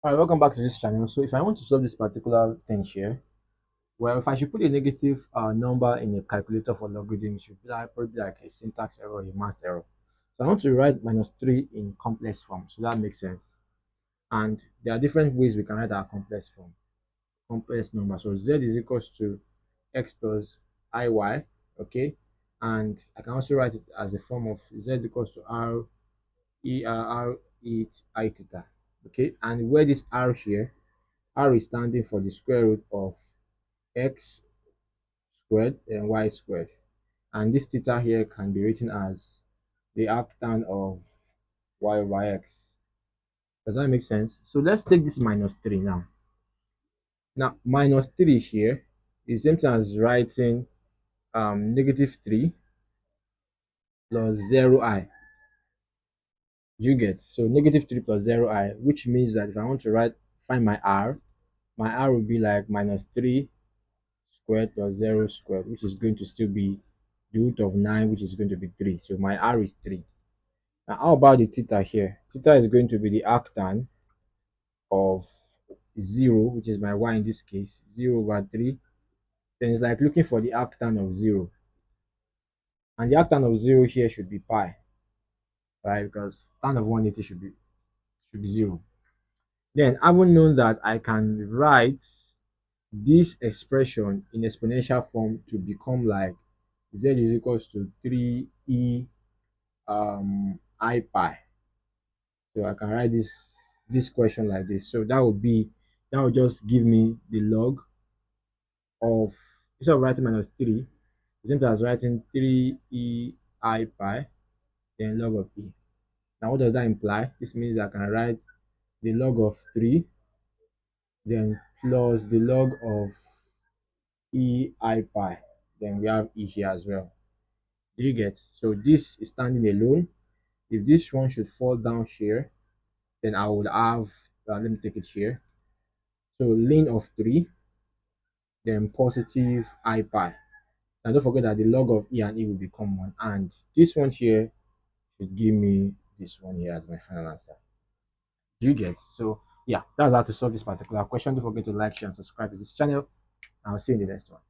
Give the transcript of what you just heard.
All right, welcome back to this channel. So if I want to solve this particular thing here, well, if I should put a negative number in a calculator for logarithm, it should be like, probably like a syntax error, a math error. So I want to write minus 3 in complex form, so that makes sense. And there are different ways we can write our complex form, complex number. So z is equals to x plus iy, okay? And I can also write it as a form of z equals to r I theta, okay? And where this r here, r is standing for the square root of x squared and y squared. And this theta here can be written as the arctan of y over x. Does that make sense? So let's take this minus 3 now. Now, minus 3 here is the same thing as writing negative 3 plus 0i. You get? So negative 3 plus 0i, which means that if I want to find my r will be like minus 3 squared plus 0 squared, which is going to still be the root of 9, which is going to be 3. So my r is 3. Now, how about the theta here? Theta is going to be the arctan of 0, which is my y in this case, 0 over 3. Then it's like looking for the arctan of 0. And the arctan of 0 here should be pi, right? Because tan of 180 should be 0. Then, having known that, I can write this expression in exponential form to become like z is equals to 3e I pi. So I can write this question like this. So that will just give me the log of, instead of writing minus 3, it's simple as writing 3e I pi, then log of e. Now what does that imply? This means I can write the log of 3, then plus the log of e I pi. Then we have e here as well. Do you get? So this is standing alone. If this one should fall down here, then I would have, let me take it here. So ln of 3, then positive I pi. Now don't forget that the log of e and e will become 1. And this one here should give me this one here as my final answer. Do you get? So yeah, that's how to solve this particular question. Don't forget to like, share, and subscribe to this channel. I'll see you in the next one.